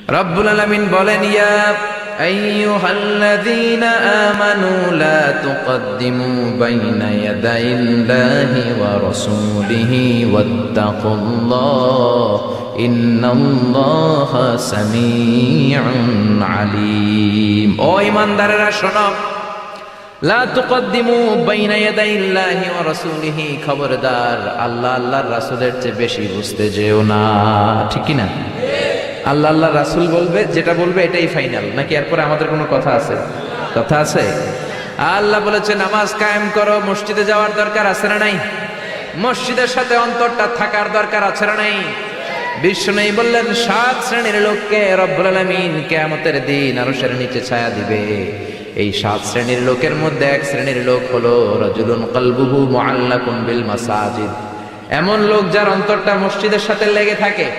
রব্বুল আলামিন বলেন, ইয়া আইয়ুহাল্লাযীনা আমানু লা তুকদ্দিমু বাইনা ইয়াদাইল্লাহি ওয়া রাসূলিহি ওয়াত্তাকুল্লাহ ইন্নাল্লাহা সামিউন আলীম। ও ঈমানদারেরা শোনো, লা তুকদ্দিমু বাইনা ইয়াদাইল্লাহি ওয়া রাসূলিহি, খবরদার আল্লাহ আল্লাহর রাসূলের চেয়ে বেশি বুঝতে যেও না। ঠিক কি না? আল্লাহ আল্লাহ রাসূল বলবে, যেটা বলবে এটাই ফাইনাল, নাকি এরপরে আমাদের কোনো কথা আছে? কথা আছে। আল্লাহ বলেছে নামাজ কায়েম করো, মসজিদে যাওয়ার দরকার আছে না নাই? মসজিদের সাথে অন্তরটা থাকার দরকার আছে না নাই? বিষ্ণু বললেন 7 শ্রেণীর লোককে রব্বুল আলামিন কিয়ামতের দিন আরশের নিচে ছায়া দিবে। এই 7 শ্রেণীর লোকের মধ্যে এক শ্রেণীর লোক হলো রাজুলুন কলবুহু মুআল্লাকুন বিল মাসাজিদ, এমন লোক যার অন্তরটা মসজিদের সাথে লেগে থাকে।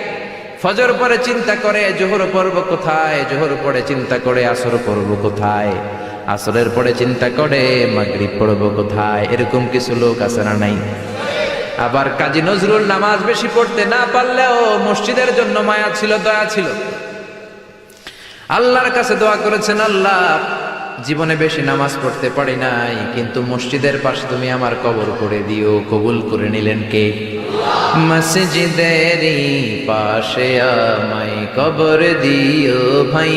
ফজর পরে চিন্তা করে জোহর পড়ব কোথায়, জোহর পরে চিন্তা করে আসর পড়ব কোথায়, আসরের পরে চিন্তা করে মাগরিব পড়ব কোথায়। এরকম কিছু লোক আছে না নাই? আবার কাজী নজরুল নামাজ বেশি পড়তে না পারলেও মসজিদের জন্য মায়া ছিল, দয়া ছিল, আল্লাহর কাছে দোয়া করেছেন, আল্লাহ জীবনে বেশি নামাজ পড়তে পারি নাই, কিন্তু মসজিদের পাশে তুমি আমার কবর করে দিও। কবুল করে নিলেন কে? মসজিদেরই পাশে আমায় কবর দিও ভাই,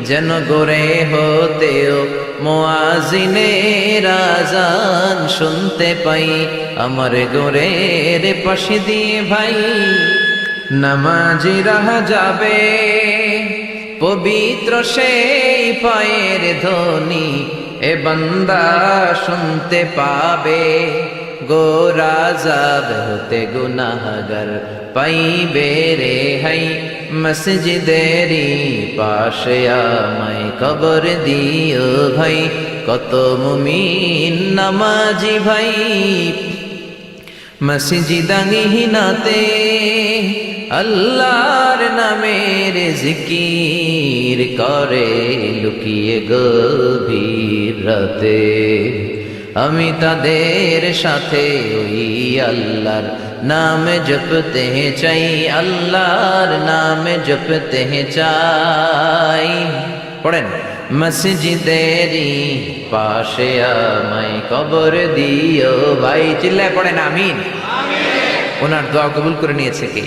যেন গোরে হতেও মুয়াজ্জিনের আযান শুনতে পাই। আমার গোরের পাশে দিয়ে ভাই নামাজিরা যাবে, পবিত্র সেই পায়ের ধ্বনি এ বান্দা শুনতে পাবে। গোরাজাব হতে গুনাহগার পাইবে রে হাই, মসজিদেরই পাশে আমায় কবর দিও ভাই। কত মুমিন নামাজি ভাই মসজিদাঙ্গিনাতে আল্লাহর নামের জিকির করে লুকিয়ে গভীর রাতে। আমি তাদের সাথে ওই আল্লাহর নাম জপতে চাই, আল্লাহর নাম জপতে চাই। পড়েন, মসজিদেরই পাশে আমায় কবর দিও ভাই। চিল্লায় পড়েন আমিন। ওনার দোয়া কবুল করে নিয়েছে কে?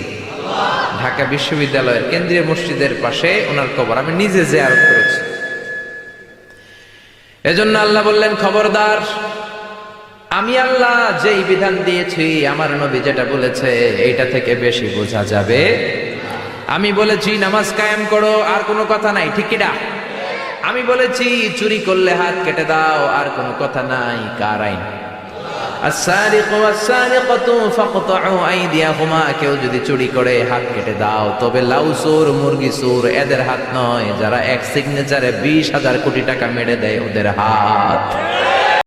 ঢাকা বিশ্ববিদ্যালয়ের কেন্দ্রীয় মসজিদের পাশে ওনার কবর আমি নিজে জিয়ারত করেছি। এজন্য আল্লাহ বললেন, খবরদার, আমি আল্লাহ যেই বিধান দিয়েছি, আমার নবী যেটা বলেছে এইটা থেকে বেশি বোঝা যাবে। আমি বলেছি নামাজ কায়েম করো, আর কোনো কথা নাই, ঠিক কি না? আমি বলেছি চুরি করলে হাত কেটে দাও, আর কোনো কথা নাই। কার আইন? আস-সারিকু ওয়াস-সারিকাতু ফাকতাউ আইদিয়াহুমা, কেউ যদি চুরি করে হাত কেটে দাও। তবে লাউ চোর, মুরগি চোর, এদের হাত নয়, যারা এক সিগনেচারে 20,000 কোটি টাকা মেরে দেয় ওদের হাত।